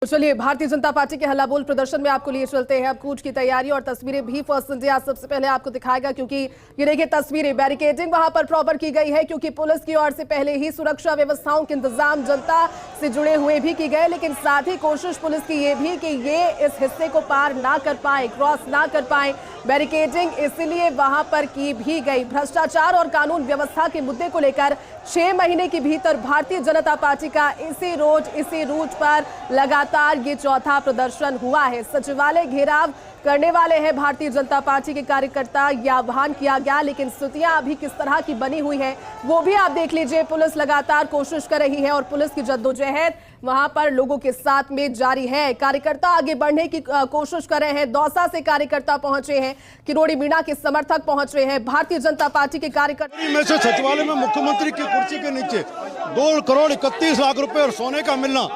तो चलिए भारतीय जनता पार्टी के हल्ला बोल प्रदर्शन में आपको लिए चलते हैं। अब कूच की तैयारी और तस्वीरें भी फर्स्ट इंडिया सबसे पहले आपको दिखाएगा, क्योंकि ये देखिए तस्वीरें, बैरिकेडिंग वहां पर प्रॉपर की गई है, क्योंकि पुलिस की ओर से पहले ही सुरक्षा व्यवस्थाओं के इंतजाम जनता से जुड़े हुए भी की गए, लेकिन साथ ही कोशिश पुलिस की ये भी कि ये इस हिस्से को पार ना कर पाए, क्रॉस ना कर पाए। बैरिकेडिंग इसलिए वहां पर की भी गई। भ्रष्टाचार और कानून व्यवस्था के मुद्दे को लेकर 6 महीने के भीतर भारतीय जनता पार्टी का इसी रूट पर लगातार ये चौथा प्रदर्शन हुआ है। सचिवालय घेराव करने वाले हैं भारतीय जनता पार्टी के कार्यकर्ता, यह आह्वान किया गया, लेकिन स्थितियां अभी किस तरह की बनी हुई है वो भी आप देख लीजिए। पुलिस लगातार कोशिश कर रही है और पुलिस की जद्दोजहद वहां पर लोगों के साथ में जारी है। कार्यकर्ता आगे बढ़ने की कोशिश कर रहे हैं। दौसा से कार्यकर्ता पहुंचे हैं, किरोड़ी मीणा के समर्थक पहुंच रहे हैं। भारतीय जनता पार्टी के कार्यकर्ता में से सचिवालय में मुख्यमंत्री की कुर्सी के नीचे 2 करोड़ 31 लाख रुपए और सोने का मिलना,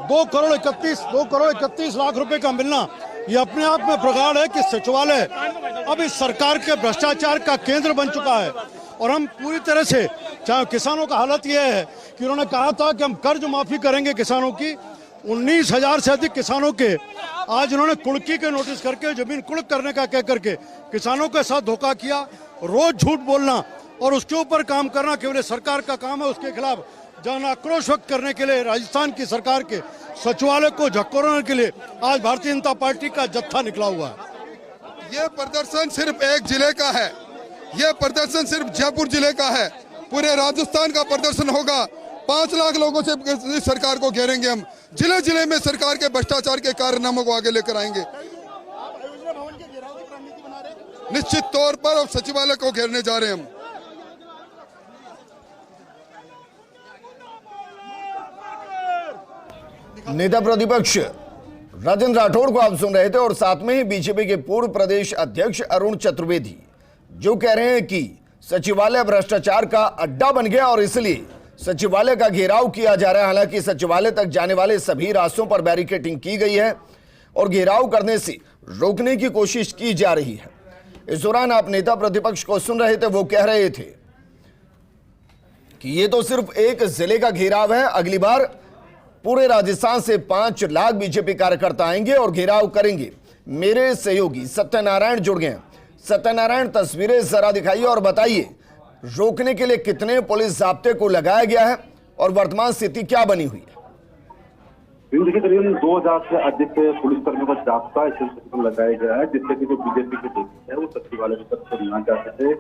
2 करोड़ 31 लाख रुपए का मिलना, ये अपने आप में प्रगाढ़ है कि सचिवालय अब इस सरकार के भ्रष्टाचार का केंद्र बन चुका है। और हम पूरी तरह से, चाहे किसानों का हालत यह है कि उन्होंने कहा था कि हम कर्ज माफी करेंगे किसानों की, 19,000 से अधिक किसानों के आज उन्होंने कुड़की के नोटिस करके जमीन कुड़क करने का कह करके किसानों के साथ धोखा किया। रोज झूठ बोलना और उसके ऊपर काम करना केवल सरकार का काम है। उसके खिलाफ जन आक्रोश व्यक्त करने के लिए राजस्थान की सरकार के सचिवालय को झकोरने के लिए आज भारतीय जनता पार्टी का जत्था निकला हुआ है। ये प्रदर्शन सिर्फ एक जिले का है, ये प्रदर्शन सिर्फ जयपुर जिले का है, पूरे राजस्थान का प्रदर्शन होगा। 5 लाख लोगों से इस सरकार को घेरेंगे हम, जिले जिले में सरकार के भ्रष्टाचार के कारनामों को आगे लेकर आएंगे। निश्चित तौर पर अब सचिवालय को घेरने जा रहे हैं हम। नेता प्रतिपक्ष राजेंद्र राठौड़ को आप सुन रहे थे, और साथ में ही बीजेपी के पूर्व प्रदेश अध्यक्ष अरुण चतुर्वेदी जो कह रहे हैं कि सचिवालय भ्रष्टाचार का अड्डा बन गया और इसलिए सचिवालय का घेराव किया जा रहा है। हालांकि सचिवालय तक जाने वाले सभी रास्तों पर बैरिकेडिंग की गई है और घेराव करने से रोकने की कोशिश की जा रही है। इस दौरान आप नेता प्रतिपक्ष को सुन रहे थे, वो कह रहे थे कि ये तो सिर्फ एक जिले का घेराव है, अगली बार पूरे राजस्थान से 5 लाख बीजेपी कार्यकर्ता आएंगे और घेराव करेंगे। मेरे सहयोगी सत्यनारायण जुड़ गए। सत्यनारायण, तस्वीरें जरा दिखाइए और बताइए रोकने के लिए कितने पुलिस जाब्ते को लगाया गया है और वर्तमान स्थिति क्या बनी हुई है? देखिए करीबन 2000 से अधिक पुलिसकर्मियों का जाब्ता इस पर लगाया गया है, जिससे कि जो बीजेपी के लोग है वो सचिवालय की तरफ से ना जा सके।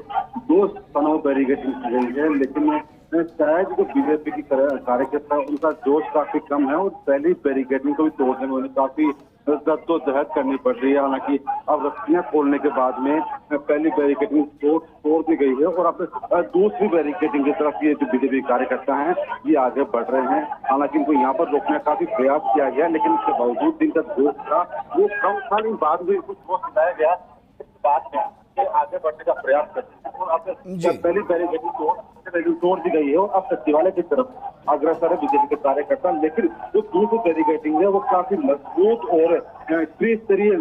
2 स्थानों पर बैरिकेडिंग की गई है, लेकिन शायद जो बीजेपी की कार्यकर्ता उनका जोश काफी कम है और पहली बैरिकेडिंग को भी तोड़ने में उन्हें काफी जद्दोजहद करनी पड़ रही है। हालांकि अब रस्सियां खोलने के बाद में पहली बैरिकेडिंग तोड़ दी गई है और अब दूसरी बैरिकेडिंग की तरफ ये जो बीजेपी कार्यकर्ता हैं ये आगे बढ़ रहे हैं। हालांकि इनको यहाँ पर रोकने का काफी प्रयास किया गया, लेकिन इसके बावजूद जिनका जोश था वो कम था, लेकिन बाद में कुछ जोश दिलाया गया, बाद में आगे बढ़ने का प्रयास करते हैं। और अब पहली बैरिकेडिंग तोड़ दी गई है और अब सचिवालय की तरफ अग्रसर है बीजेपी के कार्यकर्ता, लेकिन जो दूसरी बैरिकेडिंग है वो काफी मजबूत और त्रिस्तरीय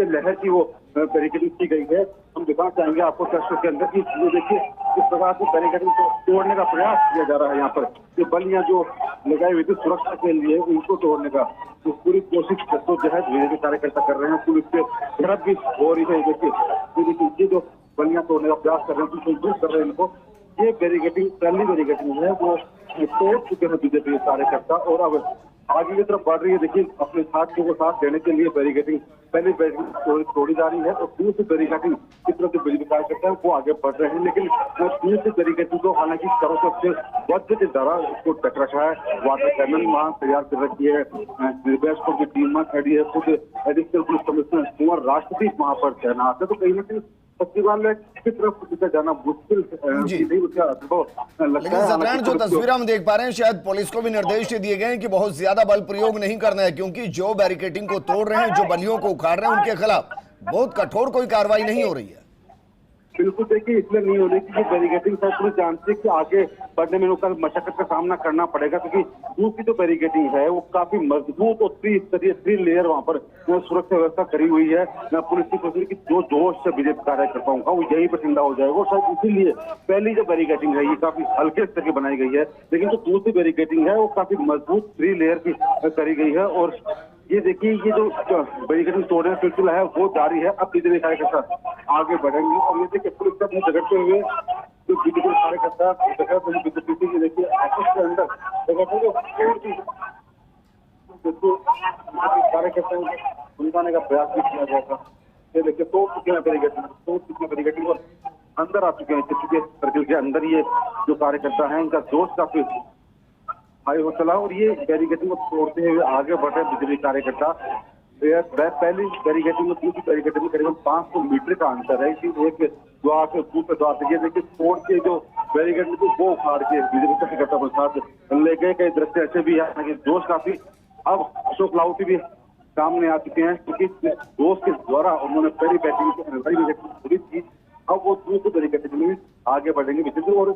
लहर की वो बैरिकेडिंग की गई है। हम दिखाना चाहेंगे आपको दर्शक के अंदर की चीजें देखिए, इस प्रकार की बैरिकेडिंग को तोड़ने का प्रयास किया जा रहा है। यहाँ पर ये बलियां जो लगाई हुई थी सुरक्षा के लिए, उनको तोड़ने का तो पूरी कोशिश जद्दोजहद बीजेपी कार्यकर्ता कर रहे हैं। पुलिस से झड़प भी हो रही है। देखिए ये जो बलियां तोड़ने का प्रयास कर रहे हैं, दूर कर रहे हैं इनको। ये बैरिकेडिंग पहली बैरिकेडिंग है वो तोड़ चुके हैं बीजेपी के कार्यकर्ता और अब आगे की तरफ बढ़ रही है। देखिए अपने साथियों को साथ देने के लिए बैरिकेडिंग पहली बैरिकेडिंग तोड़ी जा रही है और दूसरी बैरिकेडिंग की तरफ जो बीजेपी कार्यकर्ता है वो आगे बढ़ रहे हैं, लेकिन दूसरी बैरिकेडिंग को हालांकि चारों तरफ से वज्र के द्वारा उसको ढक रखा है। वाटर कैनन वहां तैयार कर रखी है, निर्देशकों की टीम वहां खड़ी है, खुद एडिशनल पुलिस कमिश्नर कुंवर राष्ट्रदीप वहां पर तैनात है। तो कहीं ना कहीं सचिवालय की तरफ जाना मुश्किल नहीं, उसका अनुभव लगता है। सत्यनारायण, जो तस्वीर हम देख पा रहे हैं, शायद पुलिस को भी निर्देश दिए गए हैं कि बहुत ज्यादा बल प्रयोग नहीं करना है, क्योंकि जो बैरिकेडिंग को तोड़ रहे हैं, जो बलियों को उखाड़ रहे हैं, उनके खिलाफ बहुत कठोर कोई कार्रवाई नहीं हो रही है। बिल्कुल देखिए, इसलिए नहीं होने की बैरिकेटिंग शायद पूरी जानती है कि आगे बढ़ने में उनको मशक्कत का सामना करना पड़ेगा, क्योंकि दूसरी जो बैरिकेटिंग है वो काफी मजबूत और थ्री लेयर वहाँ पर सुरक्षा व्यवस्था करी हुई है। पुलिस की कोशिश की जो जोश से बीजेपी कार्यकर्ताओं का वो यही पर ठंडा हो जाएगा, और शायद इसीलिए पहली जो बैरिकेटिंग है ये काफी हल्के स्तर की बनाई गई है, लेकिन जो दूसरी बैरिकेटिंग है वो काफी मजबूत 3 लेयर की करी गई है। और ये देखिए, ये जो बैरिकेडिंग तोड़ने का सिलसिला है वो जारी है। अब बीजेपी कार्यकर्ता आगे बढ़ेंगे, और ये देखिए पुलिस का मुंह झगड़ते हुए जो बीजेपी कार्यकर्ता बीजेपी के देखिए ऑफिस के अंदर कार्यकर्ताओं को उनकाने का प्रयास भी किया गया था। ये देखिए तोड़ चुके हैं बैरिकेडिंग और अंदर आ चुके हैं चुके सर्किल के अंदर। ये जो कार्यकर्ता है इनका जोश काफी हाई हो चला, और ये बैरिकेडिंग को तोड़ते हुए आगे बढ़े बीजेपी कार्यकर्ता। पहली बैरिकेडिंग में दूसरी बैरिकेडिंग में करीबन 500 मीटर का अंतर है। एक द्वार से दूसरे द्वार से ये देखिए तोड़ के जो बैरिकेड वो उखाड़ के बीजेपी कार्यकर्ता के साथ ले गए। कई दृश्य ऐसे भी है कि जोश काफी अब अशोक लाहौटी भी सामने आ चुके हैं, क्योंकि जोश के द्वारा उन्होंने पहली बैटिंग पूरी की। अब वो दूसरी बैरिकेडिंग में आगे बढ़ेंगे बीजेपी, और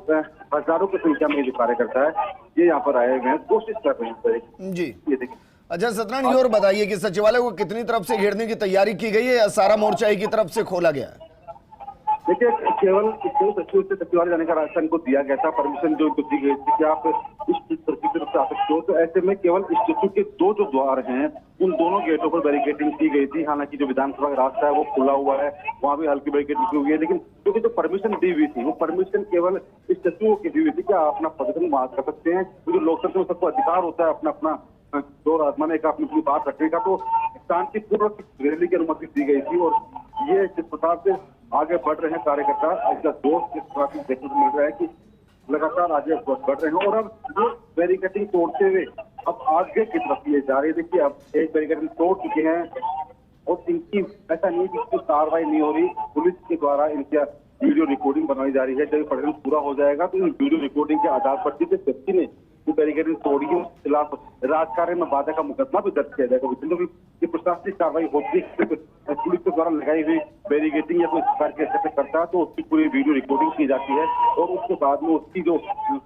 हजारों की संख्या में जो कार्यकर्ता है ये यहाँ पर आए हुए हैं, कोशिश कर रहे हैं जी। ये देखिए। अच्छा सत्यनारायण, ये और बताइए कि सचिवालय को कितनी तरफ से घेरने की तैयारी की गई है या सारा मोर्चा एक ही तरफ से खोला गया है? देखिए, केवल सचिव से सचिवालय जाने का रास्ता इनको दिया गया था, परमिशन जो इनको दी गई थी कि आप इस तरफ से आ सकते हो। तो ऐसे में केवल स्टेचू के दो जो द्वार हैं उन दोनों गेटों पर बैरिकेडिंग की गई थी। हालांकि जो विधानसभा का रास्ता है वो खुला हुआ है, वहां भी हल्की बैरिकेडिंग की हुई है, लेकिन क्योंकि जो परमिशन दी हुई थी वो परमिशन केवल स्टेचुओं की दी हुई थी कि आप अपना प्रदर्शन वहां कर सकते हैं, क्योंकि लोकतंत्र में सबको अधिकार होता है अपना अपना जोर आजमाने का, अपनी बात रखने का। तो शांतिपूर्वक रैली की अनुमति दी गई थी, और ये जिस प्रकार से आगे बढ़ रहे हैं कार्यकर्ता, इसका जोश किस प्रकार से देखने को मिल रहा है कि लगातार आगे बढ़ रहे हैं। और अब ये बैरिकेडिंग तोड़ते हुए अब आगे की तरफ ये जा रही है। देखिए, अब एक बैरिकेडिंग तोड़ चुके हैं, और इनकी ऐसा नहीं कि कोई कार्रवाई नहीं हो रही, पुलिस के द्वारा इनका वीडियो रिकॉर्डिंग बनाई जा रही है। जब प्रदर्शन पूरा हो जाएगा तो इन वीडियो रिकॉर्डिंग के आधार पर जिस व्यक्ति ने बैरिकेडिंग तोड़ी है उसके खिलाफ राजकार्य में बाधा का मुकदमा भी दर्ज किया जाएगा। ये प्रशासनिक कार्रवाई होती है, पुलिस के द्वारा लगाई हुई बैरिकेडिंग या कोई सरकार के स्तर करता है तो उसकी पूरी वीडियो रिकॉर्डिंग की जाती है, और उसके बाद में उसकी जो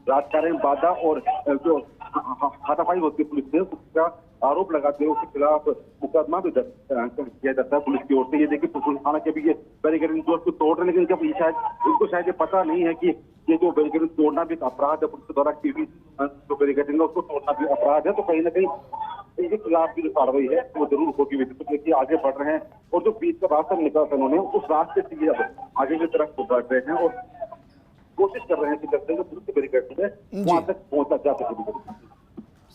राजकार्य में बाधा और जो हाथापाई होती है पुलिस से, उसका आरोप लगाते हुए उसके खिलाफ मुकदमा भी दर्ज किया जाता है पुलिस की ओर से। ये देखिए पुलिस थाना के भी ये बैरिकेडिंग को तोड़ रहे हैं, लेकिन जब इनको शायद ये पता नहीं है कि ये जो बैरिकेडिंग तोड़ना भी अपराध है, पुलिस के द्वारा की हुई जो बैरिकेडिंग है उसको तोड़ना भी अपराध है। तो कहीं ना कहीं इनके खिलाफ की जो कार्रवाई है वो जरूर होगी। तो देखिए आगे बढ़ रहे हैं, और जो बीच का रास्ता निकला था उन्होंने उस रास्ते से ये आगे की तरफ बढ़ रहे हैं, और कोशिश कर रहे हैं कि करते हैं पुलिस की बैरिकेडिंग है वहां तक पहुंचा जा सके।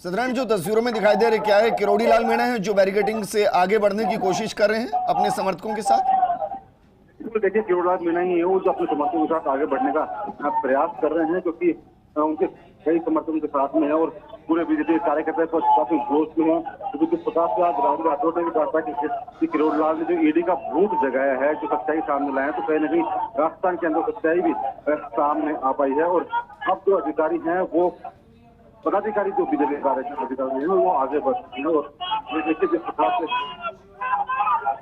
सत्यनारायण, जो तस्वीरों में दिखाई दे रहे क्या है, किरोड़ी लाल मीणा है जो बैरिकेडिंग से आगे बढ़ने की कोशिश कर रहे हैं अपने समर्थकों के साथ? देखिए, किरोड़ी लाल मीणा ही है वो जो अपने समर्थकों के साथ आगे बढ़ने का प्रयास कर रहे हैं, क्योंकि उनके कई समर्थकों के साथ में है, और पूरे बीजेपी कार्यकर्ता काफी जोश में है। क्योंकि 50 लाख राठौड़ ने भी कहा कि किरोड़ी लाल ने जो ईडी का भूत जगाया है, जो सच्चाई सामने लाया है, तो कहीं ना कहीं राजस्थान के अंदर सच्चाई भी सामने आ पाई है। और अब जो अधिकारी हैं वो पदाधिकारी जो बीजेपी अधिकारी हैं वो आगे बढ़ रहे हैं, और देखिए जिस प्रकार से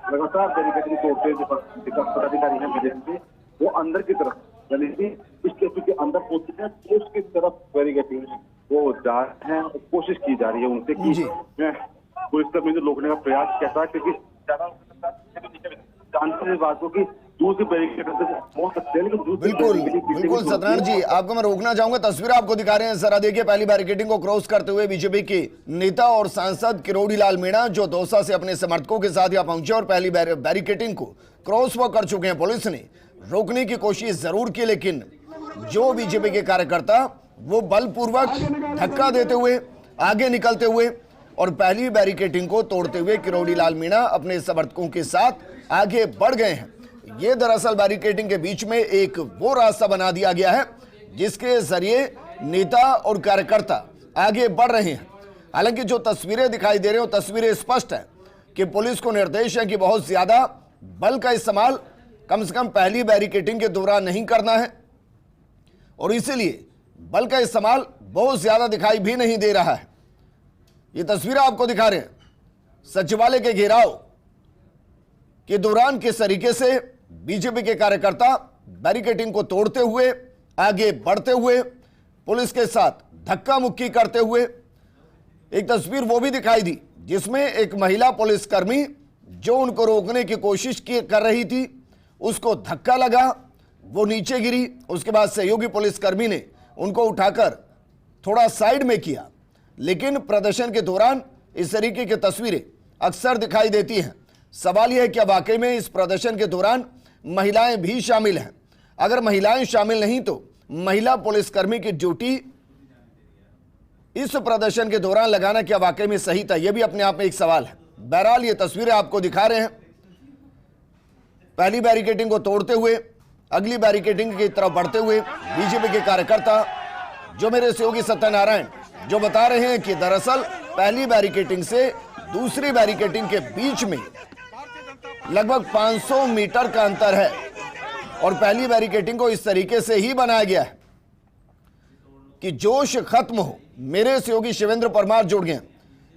लगातार बैरिकेडिंग तोड़ते जो पदाधिकारी हैं बीजेपी के, वो अंदर की तरफ यानी कि स्टेचू के अंदर पहुंचते हैं तो उसकी तरफ बैरिकेडिंग वो जा रहे हैं, कोशिश की जा रही है उनसे कि पुलिस कर्मी को रोकने का प्रयास कैसा है, क्योंकि ज्यादा जानते हैं बातों की दूसरी बैरिकेड पहुंच सकते हैं, लेकिन बिल्कुल सत्यनारायण जी, आपको मैं रोकना चाहूंगा। तस्वीर आपको दिखा रहे हैं, जरा देखिए। पहली बैरिकेडिंग को क्रॉस करते हुए बीजेपी के नेता और सांसद किरोड़ी लाल मीणा जो दौसा से अपने समर्थकों के साथ यहाँ पहुंचे और पहली बैरिकेडिंग को क्रॉस वो कर चुके हैं। पुलिस ने रोकने की कोशिश जरूर की, लेकिन जो बीजेपी के कार्यकर्ता वो बलपूर्वक धक्का देते हुए आगे निकलते हुए और पहली बैरिकेडिंग को तोड़ते हुए किरोड़ी लाल मीणा अपने समर्थकों के साथ आगे बढ़ गए हैं। ये दरअसल बैरिकेडिंग के बीच में एक वो रास्ता बना दिया गया है जिसके जरिए नेता और कार्यकर्ता आगे बढ़ रहे हैं। हालांकि जो तस्वीरें दिखाई दे रही हो तस्वीरें स्पष्ट है कि पुलिस को निर्देश है कि बहुत ज्यादा बल का इस्तेमाल कम से कम पहली बैरिकेडिंग के दौरान नहीं करना है, और इसीलिए बल का इस्तेमाल बहुत ज्यादा दिखाई भी नहीं दे रहा है। ये तस्वीरें आपको दिखा रहे हैं सचिवालय के घेराव के दौरान किस तरीके से बीजेपी के कार्यकर्ता बैरिकेडिंग को तोड़ते हुए आगे बढ़ते हुए पुलिस के साथ धक्का मुक्की करते हुए। एक तस्वीर वो भी दिखाई दी जिसमें एक महिला पुलिसकर्मी जो उनको रोकने की कोशिश कर रही थी, उसको धक्का लगा, वो नीचे गिरी। उसके बाद सहयोगी पुलिसकर्मी ने उनको उठाकर थोड़ा साइड में किया। लेकिन प्रदर्शन के दौरान इस तरीके की तस्वीरें अक्सर दिखाई देती हैं। सवाल यह है कि वाकई में इस प्रदर्शन के दौरान महिलाएं भी शामिल हैं। अगर महिलाएं शामिल नहीं तो महिला पुलिसकर्मी की ड्यूटी इस प्रदर्शन के दौरान लगाना क्या वाकई में सही था, यह भी अपने आप में एक सवाल है। बहरहाल ये तस्वीरें आपको दिखा रहे हैं, पहली बैरिकेडिंग को तोड़ते हुए अगली बैरिकेडिंग की तरफ बढ़ते हुए बीजेपी के कार्यकर्ता जो मेरे सहयोगी सत्यनारायण जो बता रहे हैं कि दरअसल पहली बैरिकेडिंग से दूसरी बैरिकेडिंग के बीच में लगभग 500 मीटर का अंतर है और पहली बैरिकेडिंग को इस तरीके से ही बनाया गया है कि जोश खत्म हो। मेरे सहयोगी शिवेंद्र परमार जुड़ गए।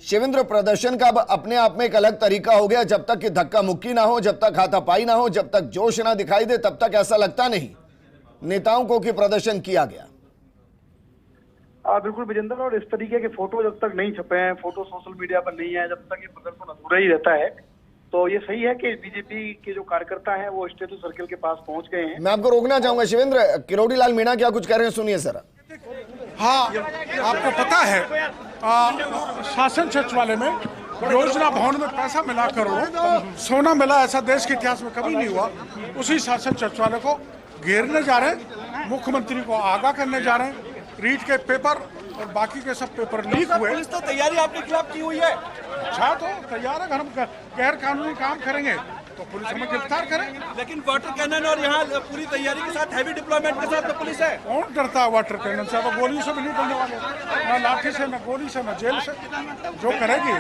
शिवेंद्र, प्रदर्शन का अब अपने आप में एक अलग तरीका हो गया। जब तक कि धक्का मुक्की ना हो, जब तक हाथापाई ना हो, जब तक जोश ना दिखाई दे, तब तक ऐसा लगता नहीं नेताओं को कि प्रदर्शन किया गया। बिल्कुल विजेंद्र, और इस तरीके के फोटो जब तक नहीं छपे हैं, फोटो सोशल मीडिया पर नहीं है, जब तक ये प्रदर्शन अधूरा ही रहता है। तो ये सही है कि बीजेपी के जो कार्यकर्ता हैं वो स्टेचू सर्किल के पास पहुंच गए हैं। मैं आपको रोकना चाहूंगा शिवेंद्र, किरोड़ी लाल मीणा क्या कुछ कह रहे हैं, सुनिए सर। हाँ, आपको पता है शासन सचिवालय में योजना भवन में पैसा मिला करोड़ों, सोना मिला, ऐसा देश के इतिहास में कभी नहीं हुआ। उसी शासन सचिवालय को घेरने जा रहे हैं, मुख्यमंत्री को आगाह करने जा रहे हैं। रीट के पेपर और बाकी के सब पेपर लीक हुए। पुलिस तो तैयारी आपके खिलाफ की हुई है। अच्छा, तो तैयार है, अगर हम गैर कानूनी काम करेंगे तो पुलिस हमें गिरफ्तार करे। लेकिन वाटर कैनन और यहाँ पूरी तैयारी के साथ, हैवी डिप्लॉयमेंट के साथ तो पुलिस है। कौन डरता है वाटर कैनन से? वो गोली से भी नहीं डरने वाले, न लाठी से, न गोली से, न जेल से। जो करेगी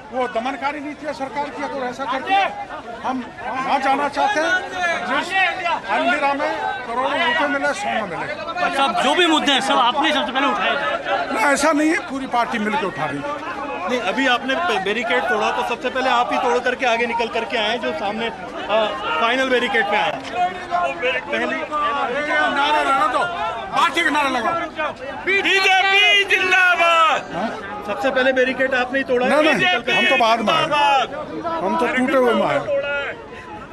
वो दमनकारी नीति है सरकार की, अगर ऐसा करती है। हम ना जाना चाहते हैं जिस अलमीरा में करोड़ों रुपए मिले, सोना मिले। अच्छा, जो भी मुद्दे हैं सब आपने सबसे पहले उठाए? ना, ऐसा नहीं है, पूरी पार्टी मिलकर उठा रही। नहीं, अभी आपने बैरिकेड तोड़ा तो सबसे पहले आप ही तोड़ करके आगे निकल करके आए, जो सामने फाइनल बैरिकेड पे आए। पहली नारा लगा दो, पार्टी का नारा लगाओ, बीजेपी जिंदाबाद। सबसे पहले बैरिकेड आपने ही तोड़ा? नहीं, हम तो बाद में आए, हम तो टूटे हुए में आए।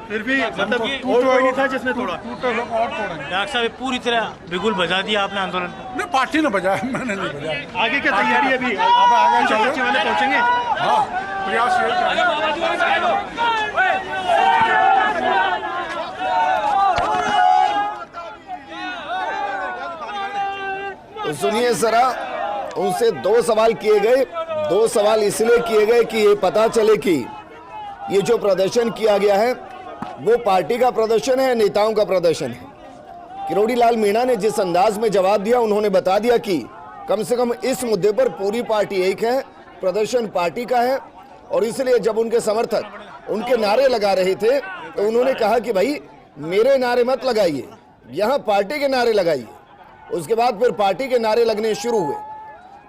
फिर भी मतलब और कोई नहीं था जिसने तोड़ा? टूटे लोग और तोड़ेंगे। डॉक्टर साहब पूरी तरह बिगुल बजा दिया आपने आंदोलन को। नहीं, पार्टी ने बजाया, मैंने नहीं बजाया। आगे क्या तैयारी है अभी? आप आगे चलो, बच्चे वाले पहुंचेंगे। हाँ, प्रयास तो सुनिए जरा, उनसे दो सवाल किए गए। दो सवाल इसलिए किए गए कि ये पता चले कि ये जो प्रदर्शन किया गया है वो पार्टी का प्रदर्शन है, नेताओं का प्रदर्शन है। किरोड़ी लाल मीणा ने जिस अंदाज में जवाब दिया, उन्होंने बता दिया कि कम से कम इस मुद्दे पर पूरी पार्टी एक है, प्रदर्शन पार्टी का है। और इसलिए जब उनके समर्थक उनके नारे लगा रहे थे तो उन्होंने कहा कि भाई मेरे नारे मत लगाइए, यहाँ पार्टी के नारे लगाइए। उसके बाद फिर पार्टी के नारे लगने शुरू हुए।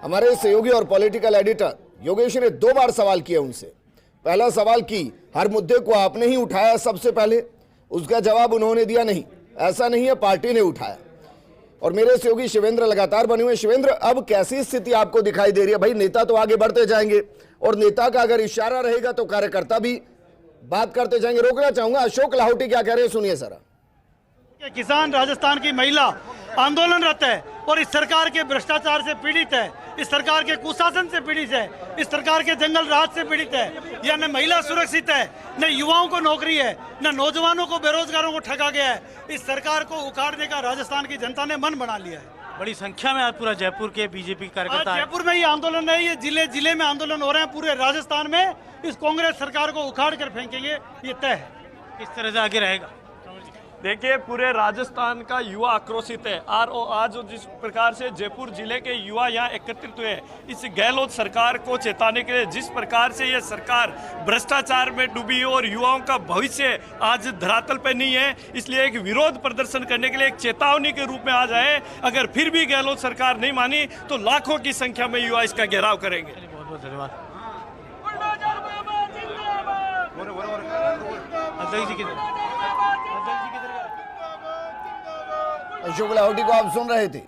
हमारे सहयोगी और पॉलिटिकल एडिटर योगेश ने 2 बार सवाल किया उनसे। पहला सवाल कि हर मुद्दे को आपने ही उठाया सबसे पहले, उसका जवाब उन्होंने दिया नहीं, ऐसा नहीं है, पार्टी ने उठाया। और मेरे सहयोगी शिवेंद्र लगातार बने हुए। शिवेंद्र, अब कैसी स्थिति आपको दिखाई दे रही है? भाई नेता तो आगे बढ़ते जाएंगे और नेता का अगर इशारा रहेगा तो कार्यकर्ता भी बात करते जाएंगे। रोकना चाहूंगा, अशोक लाहौटी क्या कह रहे हैं, सुनिए जरा। किसान राजस्थान की महिला आंदोलनरत है और इस सरकार के भ्रष्टाचार से पीड़ित है, इस सरकार के कुशासन से पीड़ित है, इस सरकार के जंगल राज से पीड़ित है। या न महिला सुरक्षित है, न युवाओं को नौकरी है, न नौजवानों को, बेरोजगारों को ठगा गया है। इस सरकार को उखाड़ने का राजस्थान की जनता ने मन बना लिया है। बड़ी संख्या में आज पूरा जयपुर के बीजेपी कार्यकर्ता, जयपुर में ये आंदोलन है, ये जिले जिले में आंदोलन हो रहे हैं। पूरे राजस्थान में इस कांग्रेस सरकार को उखाड़ कर फेंकेंगे, ये तय है। किस तरह से आगे रहेगा? देखिए, पूरे राजस्थान का युवा आक्रोशित है। आज जिस प्रकार से जयपुर जिले के युवा यहाँ एकत्रित हुए, इस गहलोत सरकार को चेताने के लिए, जिस प्रकार से ये सरकार भ्रष्टाचार में डूबी है और युवाओं का भविष्य आज धरातल पे नहीं है, इसलिए एक विरोध प्रदर्शन करने के लिए एक चेतावनी के रूप में आ जाए। अगर फिर भी गहलोत सरकार नहीं मानी तो लाखों की संख्या में युवा इसका घेराव करेंगे। बहुत बहुत धन्यवाद। अशोक लाहौटी को आप सुन रहे थे।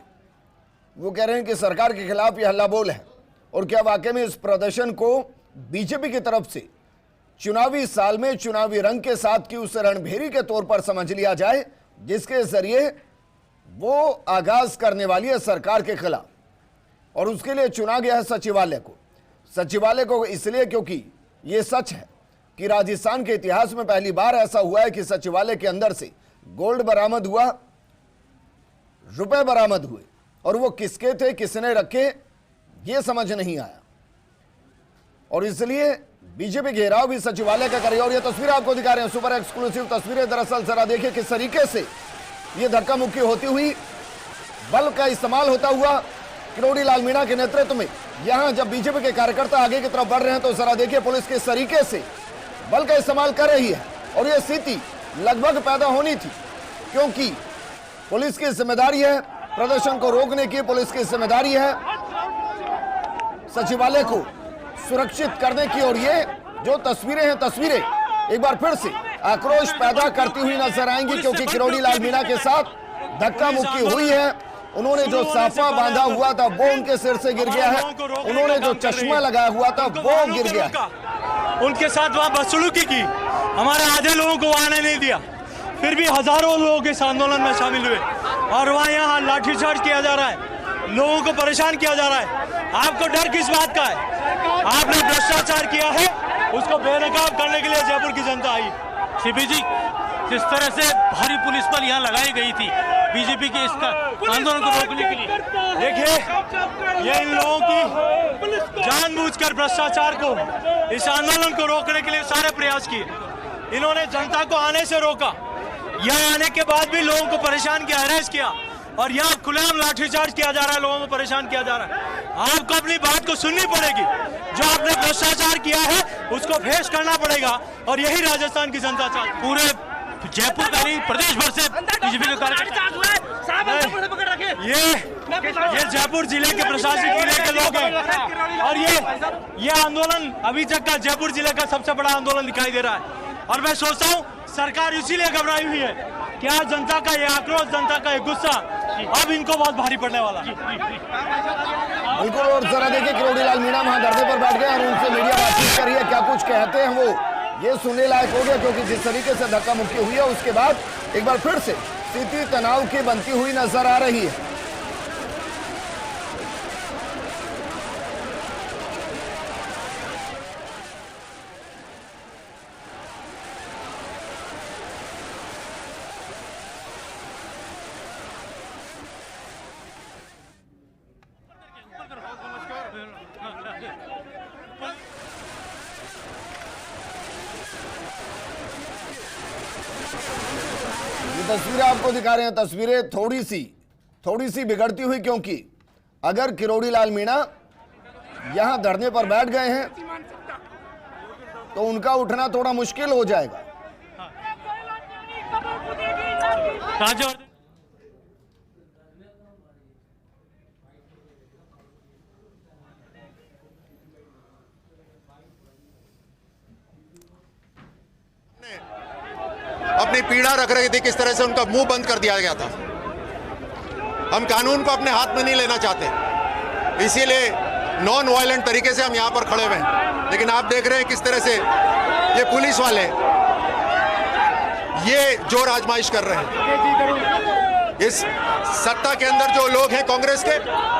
वो कह रहे हैं कि सरकार के खिलाफ यह हल्ला बोल है। और क्या वाकई में इस प्रदर्शन को बीजेपी की तरफ से चुनावी साल में चुनावी रंग के साथ की उस रणभेरी के तौर पर समझ लिया जाए जिसके जरिए वो आगाज करने वाली है सरकार के खिलाफ, और उसके लिए चुना गया है सचिवालय को इसलिए क्योंकि यह सच है कि राजस्थान के इतिहास में पहली बार ऐसा हुआ है कि सचिवालय के अंदर से गोल्ड बरामद हुआ, रुपए बरामद हुए, और वो किसके थे, किसने रखे, ये समझ नहीं आया। और इसलिए बीजेपी घेराव भी सचिवालय का करेगा। और ये तस्वीरें आपको दिखा रहे हैं, सुपर एक्सक्लूसिव तस्वीरें। दरअसल जरा देखिए किस तरीके से ये धक्का मुक्की होती हुई, बल का इस्तेमाल होता हुआ किरोड़ी लाल मीणा के नेतृत्व में यहां जब बीजेपी के कार्यकर्ता आगे की तरफ बढ़ रहे हैं तो जरा देखिए पुलिस किस तरीके से बल का इस्तेमाल कर रही है। और यह स्थिति लगभग पैदा होनी थी क्योंकि पुलिस की जिम्मेदारी है प्रदर्शन को रोकने की, पुलिस की जिम्मेदारी है सचिवालय को सुरक्षित करने की। और ये जो तस्वीरें हैं, तस्वीरें एक बार फिर से आक्रोश पैदा करती हुई नजर आएंगी क्योंकि किरोड़ी लाल मीणा के साथ धक्का मुक्की हुई है। उन्होंने जो साफा बांधा हुआ था वो उनके सिर से गिर गया है, उन्होंने जो चश्मा लगाया हुआ था वो गिर गया है। उनके साथ वहां बदसलूकी की, हमारे आधे लोगों को आने नहीं दिया, फिर भी हजारों लोग इस आंदोलन में शामिल हुए और वहां यहाँ लाठीचार्ज किया जा रहा है, लोगों को परेशान किया जा रहा है। आपको डर किस बात का है? आपने भ्रष्टाचार किया है, उसको बेनकाब करने के लिए जयपुर की जनता आई। सीपी जी, जिस तरह से भारी पुलिस बल यहाँ लगाई गई थी बीजेपी के इस आंदोलन को रोकने के लिए, देखिए ये इन लोगों की जानबूझकर भ्रष्टाचार को, इस आंदोलन को रोकने के लिए सारे प्रयास किए। इन्होंने जनता को आने से रोका, यहाँ आने के बाद भी लोगों को परेशान किया, हैरेस किया, और यहाँ खुलेआम लाठीचार्ज किया जा रहा है, लोगों को परेशान किया जा रहा है। आपको अपनी बात को सुननी पड़ेगी, जो आपने भ्रष्टाचार किया है उसको फेस करना पड़ेगा, और यही राजस्थान की जनता चाहती। पूरे जयपुर का नहीं प्रदेश भर से बीजेपी के कार्यकर्ता, ये जयपुर जिले के प्रशासनिक जिले के लोग हैं, और ये आंदोलन अभी तक का जयपुर जिले का सबसे बड़ा आंदोलन दिखाई दे रहा है। और मैं सोचता हूँ सरकार इसीलिए घबराई हुई है कि आज जनता का ये आक्रोश, जनता का ये गुस्सा अब इनको बहुत भारी पड़ने वाला है। बिल्कुल। और जरा देखिए किरोड़ी लाल मीणा वहां धरने पर बैठ गए और उनसे मीडिया बातचीत करी है, क्या कुछ कहते हैं वो ये सुनने लायक हो गया क्योंकि जिस तरीके से धक्का मुक्की हुई है उसके बाद एक बार फिर से स्थिति तनाव की बनती हुई नजर आ रही है। तस्वीरें आपको दिखा रहे हैं, तस्वीरें थोड़ी सी बिगड़ती हुई क्योंकि अगर किरोड़ी लाल मीणा यहां धरने पर बैठ गए हैं तो उनका उठना थोड़ा मुश्किल हो जाएगा। अपनी पीड़ा रख रही थी, किस तरह से उनका मुंह बंद कर दिया गया था। हम कानून को अपने हाथ में नहीं लेना चाहते, इसीलिए नॉन वायलेंट तरीके से हम यहाँ पर खड़े हुए हैं। लेकिन आप देख रहे हैं किस तरह से ये पुलिस वाले ये जोर आजमाइश कर रहे हैं। इस सत्ता के अंदर जो लोग हैं कांग्रेस के,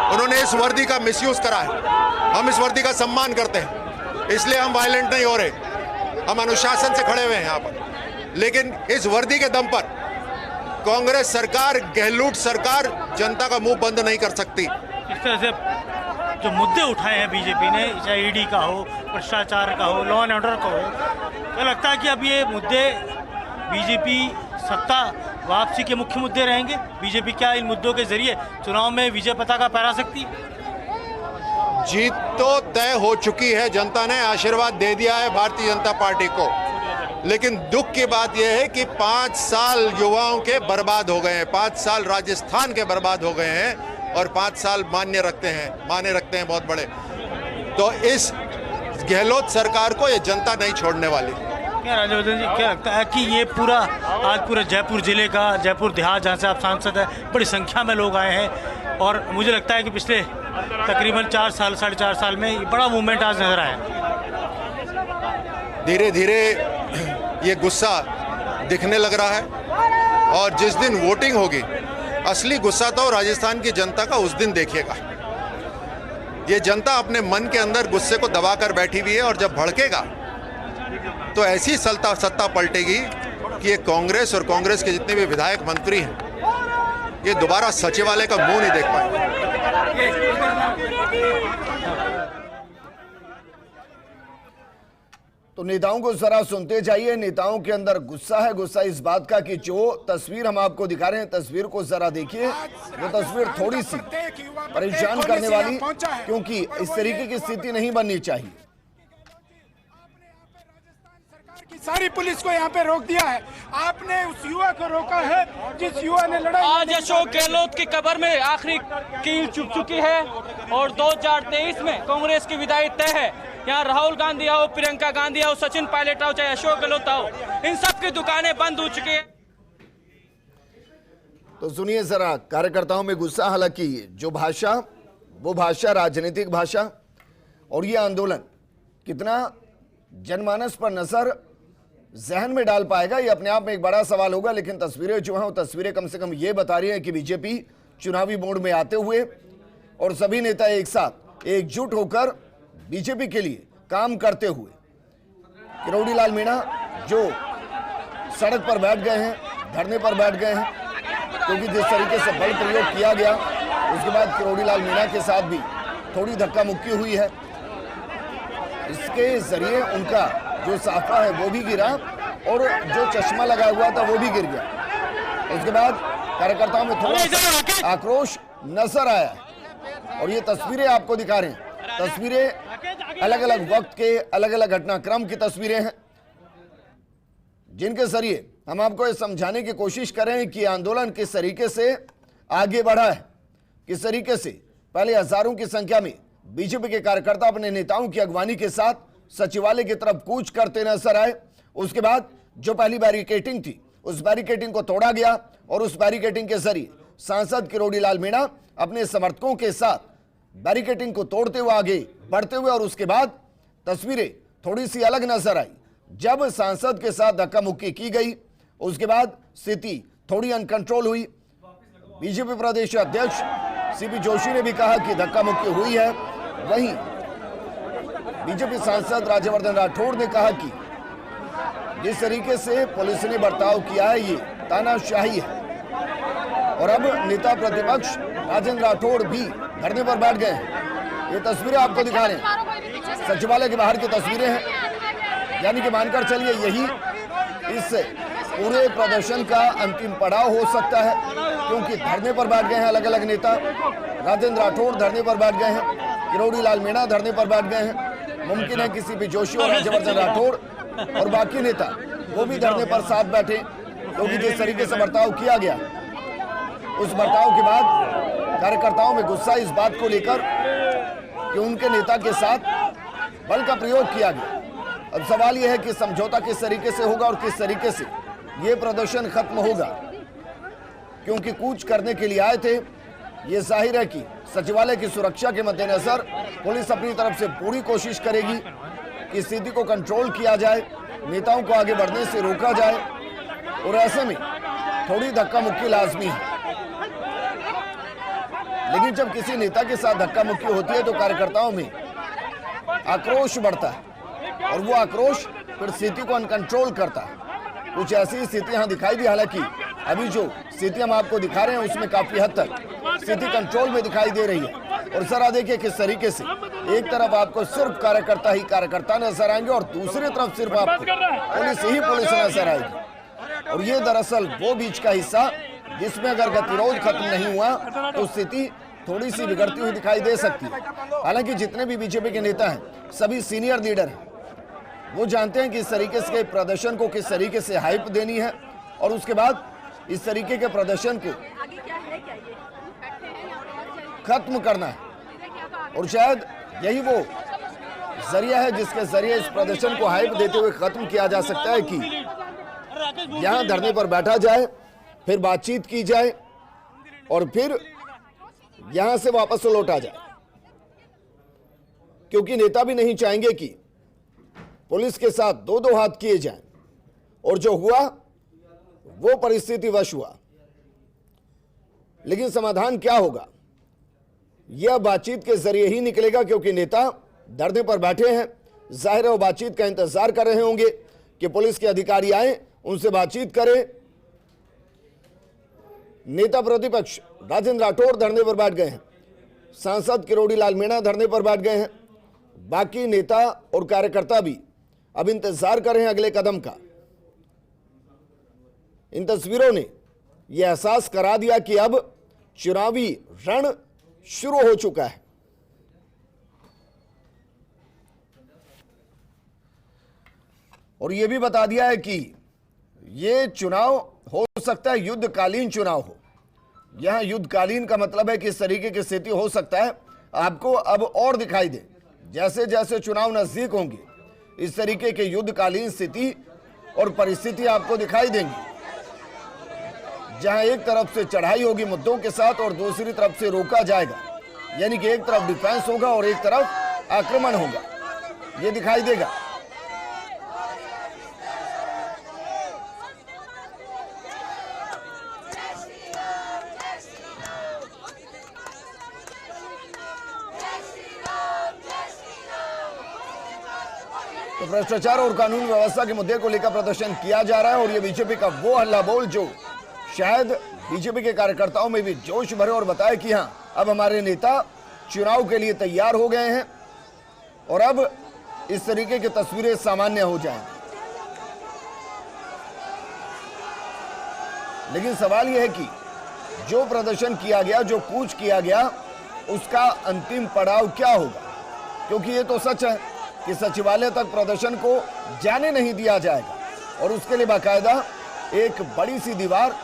उन्होंने इस वर्दी का मिसयूज करा है। हम इस वर्दी का सम्मान करते हैं, इसलिए हम वायलेंट नहीं हो रहे, हम अनुशासन से खड़े हुए हैं यहाँ पर। लेकिन इस वर्दी के दम पर कांग्रेस सरकार, गहलोत सरकार जनता का मुंह बंद नहीं कर सकती। इस तरह से जो मुद्दे उठाए हैं बीजेपी ने, चाहे ईडी का हो, भ्रष्टाचार का हो, लॉ एंड ऑर्डर का हो, तो लगता है कि अब ये मुद्दे बीजेपी सत्ता वापसी के मुख्य मुद्दे रहेंगे। बीजेपी क्या इन मुद्दों के जरिए चुनाव में विजय पताका फहरा सकती है? जीत तो तय हो चुकी है, जनता ने आशीर्वाद दे दिया है भारतीय जनता पार्टी को। लेकिन दुख की बात यह है कि 5 साल युवाओं के बर्बाद हो गए हैं, 5 साल राजस्थान के बर्बाद हो गए हैं, और 5 साल माने रखते हैं बहुत बड़े। तो इस गहलोत सरकार को ये जनता नहीं छोड़ने वाली। क्या राजवर्धन जी, क्या लगता है कि ये पूरा आज पूरे जयपुर जिले का, जयपुर देहात जहाँ से आप सांसद हैं, बड़ी संख्या में लोग आए हैं और मुझे लगता है कि पिछले तकरीबन 4 साल 4.5 साल में ये बड़ा मूवमेंट आज नजर आया। धीरे धीरे ये गुस्सा दिखने लग रहा है और जिस दिन वोटिंग होगी असली गुस्सा तो राजस्थान की जनता का उस दिन देखिएगा। ये जनता अपने मन के अंदर गुस्से को दबाकर बैठी हुई है और जब भड़केगा तो ऐसी सत्ता पलटेगी कि ये कांग्रेस और कांग्रेस के जितने भी विधायक मंत्री हैं ये दोबारा सचिवालय का मुंह नहीं देख पाएंगे। तो नेताओं को जरा सुनते जाइए। नेताओं के अंदर गुस्सा है, गुस्सा इस बात का कि जो तस्वीर हम आपको दिखा रहे हैं, तस्वीर को जरा देखिए। वो तस्वीर थोड़ी सी परेशान करने वाली, क्योंकि इस तरीके की स्थिति नहीं बननी चाहिए। सारी पुलिस को यहाँ पे रोक दिया है, आपने उस युवा को रोका है जिस युवा ने लड़ाई। आज अशोक गहलोत की कब्र में आखिरी कील चुभ चुकी है और 2023 में कांग्रेस की विदाई तय है। यहाँ राहुल गांधी आओ, प्रियंका गांधी आओ, सचिन पायलट आओ, चाहे अशोक गहलोत आओ, इन सब की दुकानें बंद हो चुकी है। तो सुनिए जरा कार्यकर्ताओं में गुस्सा। हालांकि जो भाषा, वो भाषा राजनीतिक भाषा, और ये आंदोलन कितना जनमानस पर नजर जहन में डाल पाएगा, ये अपने आप में एक बड़ा सवाल होगा। लेकिन तस्वीरें जो हैं वो तस्वीरें कम से कम ये बता रही हैं कि बीजेपी चुनावी मोड में आते हुए और सभी नेता एक साथ एकजुट होकर बीजेपी के लिए काम करते हुए, किरोड़ी लाल मीणा जो सड़क पर बैठ गए हैं, धरने पर बैठ गए हैं, क्योंकि जिस तरीके से बल प्रयोग किया गया उसके बाद किरोड़ी लाल मीणा के साथ भी थोड़ी धक्का मुक्की हुई है। इसके जरिए उनका जो साफा है वो भी गिरा और जो चश्मा लगा हुआ था वो भी गिर गया। उसके बाद कार्यकर्ताओं में थोड़ा सा आक्रोश नजर आया और ये तस्वीरें आपको दिखा रहे हैं। तस्वीरें अलग अलग वक्त के, अलग अलग घटनाक्रम की तस्वीरें हैं, जिनके जरिए हम आपको ये समझाने की कोशिश कर रहे हैं कि आंदोलन किस तरीके से आगे बढ़ा है, किस तरीके से पहले हजारों की संख्या में बीजेपी के कार्यकर्ता अपने नेताओं की अगवानी के साथ सचिवालय की तरफ कूच करते नजर आए। उसके बाद जो पहली बैरिकेडिंग थी उस बैरिकेडिंग को तोड़ा गया और उस बैरिकेडिंग के जरिए सांसद किरोड़ी लाल मीणा अपने समर्थकों के साथ बैरिकेडिंग को तोड़ते हुए आगे बढ़ते हुए, और उसके बाद तस्वीरें थोड़ी सी अलग नजर आई जब सांसद के साथ धक्का मुक्की की गई। उसके बाद स्थिति थोड़ी अनकंट्रोल हुई। बीजेपी प्रदेश अध्यक्ष सीपी जोशी ने भी कहा कि धक्का मुक्की हुई है। वहीं बीजेपी सांसद राज्यवर्धन राठौड़ ने कहा कि जिस तरीके से पुलिस ने बर्ताव किया है ये तानाशाही है। और अब नेता प्रतिपक्ष राजेंद्र राठौड़ भी धरने पर बैठ गए हैं। ये तस्वीरें आपको दिखा रहे हैं, सचिवालय के बाहर की तस्वीरें हैं। यानी कि मानकर चलिए यही इस पूरे प्रदर्शन का अंतिम पड़ाव हो सकता है, क्योंकि धरने पर बैठ गए हैं अलग अलग नेता। राजेंद्र राठौड़ धरने पर बैठ गए हैं, किरोड़ी लाल मीणा धरने पर बैठ गए हैं। मुमकिन है कि सीपी जोशी और राज्यवर्धन राठौड़ और बाकी नेता वो भी धरने पर साथ बैठे, क्योंकि जिस तरीके से बर्ताव किया गया उस बर्ताव के बाद कार्यकर्ताओं में गुस्सा इस बात को लेकर कि उनके नेता के साथ बल का प्रयोग किया गया। अब सवाल यह है कि समझौता किस तरीके से होगा और किस तरीके से ये प्रदर्शन खत्म होगा, क्योंकि कूच करने के लिए आए थे। ये जाहिर है कि सचिवालय की सुरक्षा के मद्देनजर पुलिस अपनी तरफ से पूरी कोशिश करेगी कि स्थिति को कंट्रोल किया जाए, नेताओं को आगे बढ़ने से रोका जाए, और ऐसे में थोड़ी धक्का मुक्की लाजमी है। लेकिन जब किसी नेता के साथ धक्का मुक्की होती है तो कार्यकर्ताओं में आक्रोश बढ़ता है और वो आक्रोश फिर स्थिति को अनकंट्रोल करता है। कुछ ऐसी स्थिति यहां दिखाई दी। हालांकि अभी जो स्थिति हम आपको दिखा रहे हैं उसमें काफी हद तक स्थिति कंट्रोल में दिखाई दे रही है। और जरा देखिए किस तरीके से एक तरफ आपको सिर्फ कार्यकर्ता ही कार्यकर्ता नजर आएंगे और दूसरी तरफ सिर्फ आपको पुलिस ही पुलिस नजर आएगी। और ये दरअसल वो बीच का हिस्सा जिसमें अगर गतिरोध खत्म नहीं हुआ तो स्थिति थोड़ी सी बिगड़ती हुई दिखाई दे सकती है। हालांकि जितने भी बीजेपी के नेता हैं सभी सीनियर लीडर हैं, वो जानते हैं कि इस तरीके से प्रदर्शन को किस तरीके से हाइप देनी है और उसके बाद इस तरीके के प्रदर्शन को खत्म करना है। और शायद यही वो जरिया है जिसके जरिए इस प्रदर्शन को हाइप देते हुए खत्म किया जा सकता है कि यहां धरने पर बैठा जाए, फिर बातचीत की जाए और फिर यहां से वापस लौटा जाए, क्योंकि नेता भी नहीं चाहेंगे कि पुलिस के साथ दो दो हाथ किए जाएं। और जो हुआ वो परिस्थिति वश हुआ, लेकिन समाधान क्या होगा यह बातचीत के जरिए ही निकलेगा, क्योंकि नेता धरने पर बैठे हैं। जाहिर है वो बातचीत का इंतजार कर रहे होंगे कि पुलिस के अधिकारी आए, उनसे बातचीत करें। नेता प्रतिपक्ष राजेंद्र राठौड़ धरने पर बैठ गए हैं, सांसद किरोड़ी लाल मीणा धरने पर बैठ गए हैं, बाकी नेता और कार्यकर्ता भी अब इंतजार कर रहे हैं अगले कदम का। इन तस्वीरों ने यह एहसास करा दिया कि अब चुनावी रण शुरू हो चुका है। और यह भी बता दिया है कि यह चुनाव हो सकता है युद्धकालीन चुनाव हो। यहां युद्धकालीन का मतलब है कि इस तरीके की स्थिति हो सकता है आपको अब और दिखाई दे। जैसे जैसे चुनाव नजदीक होंगे इस तरीके के युद्धकालीन स्थिति और परिस्थिति आपको दिखाई देंगी, जहां एक तरफ से चढ़ाई होगी मुद्दों के साथ और दूसरी तरफ से रोका जाएगा, यानी कि एक तरफ डिफेंस होगा और एक तरफ आक्रमण होगा, यह दिखाई देगा। तो भ्रष्टाचार और कानून व्यवस्था के मुद्दे को लेकर प्रदर्शन किया जा रहा है और ये बीजेपी का वो हल्ला बोल जो शायद बीजेपी के कार्यकर्ताओं में भी जोश भरे और बताए कि हां अब हमारे नेता चुनाव के लिए तैयार हो गए हैं और अब इस तरीके की तस्वीरें सामान्य हो जाएंगी। लेकिन सवाल यह है कि जो प्रदर्शन किया गया, जो कूच किया गया, उसका अंतिम पड़ाव क्या होगा, क्योंकि ये तो सच है कि सचिवालय तक प्रदर्शन को जाने नहीं दिया जाएगा और उसके लिए बाकायदा एक बड़ी सी दीवार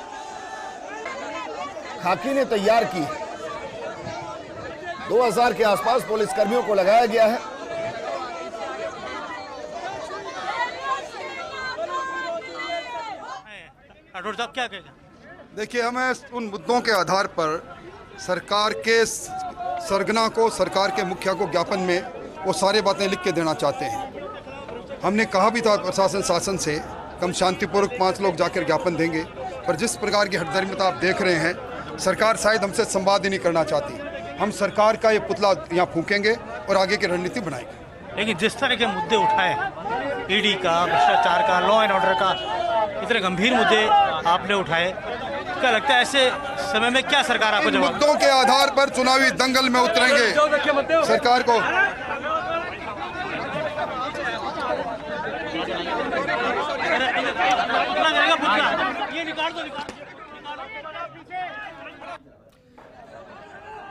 खाकी ने तैयार की है। 2000 के आसपास पुलिसकर्मियों को लगाया गया है। राठौड़ साहब क्या कहेंगे? देखिए, हमें उन मुद्दों के आधार पर सरकार के सरगना को, सरकार के मुखिया को ज्ञापन में वो सारी बातें लिख के देना चाहते हैं। हमने कहा भी था प्रशासन शासन से कम शांतिपूर्वक 5 लोग जाकर ज्ञापन देंगे, पर जिस प्रकार की हठधर्मिता आप देख रहे हैं, सरकार शायद हमसे संवाद ही नहीं करना चाहती। हम सरकार का ये पुतला यहाँ फूकेंगे और आगे की रणनीति बनाएंगे। लेकिन जिस तरह के मुद्दे उठाए, ईडी का, भ्रष्टाचार का, लॉ एंड ऑर्डर का, इतने गंभीर मुद्दे आपने उठाए, क्या लगता है ऐसे समय में क्या सरकार आपको जवाब? मुद्दों के आधार पर चुनावी दंगल में उतरेंगे। सरकार को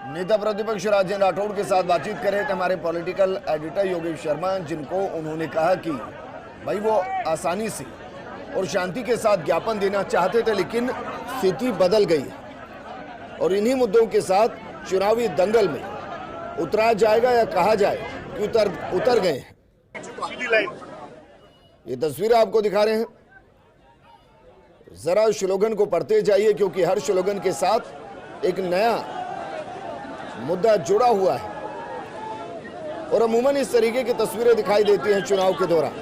नेता प्रतिपक्ष राजेंद्र राठौड़ के साथ बातचीत कर रहे थे हमारे पॉलिटिकल एडिटर योगेश शर्मा, जिनको उन्होंने कहा कि भाई वो आसानी से और शांति के साथ ज्ञापन देना चाहते थे, लेकिन स्थिति बदल गई और इन्हीं मुद्दों के साथ चुनावी दंगल में उतरा जाएगा या कहा जाए कि उतर गए हैं। ये तस्वीरें आपको दिखा रहे हैं, जरा स्लोगन को पढ़ते जाइए, क्योंकि हर स्लोगन के साथ एक नया मुद्दा जुड़ा हुआ है और अमूमन इस तरीके की तस्वीरें दिखाई देती हैं चुनाव के दौरान।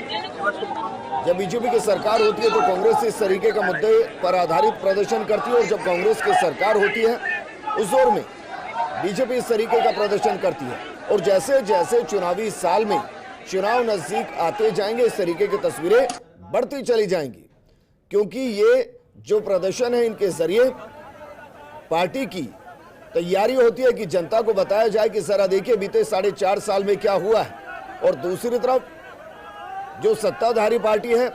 जब बीजेपी की सरकार होती है तो कांग्रेस इस तरीके का मुद्दे पर आधारित प्रदर्शन करती है और जब कांग्रेस की सरकार होती है उस दौर में बीजेपी इस तरीके का प्रदर्शन करती है। और जैसे जैसे चुनावी साल में चुनाव नजदीक आते जाएंगे इस तरीके की तस्वीरें बढ़ती चली जाएंगी, क्योंकि ये जो प्रदर्शन है इनके जरिए पार्टी की तैयारी होती है कि जनता को बताया जाए कि जरा देखिए बीते 4.5 साल में क्या हुआ है। और दूसरी तरफ जो सत्ताधारी पार्टी है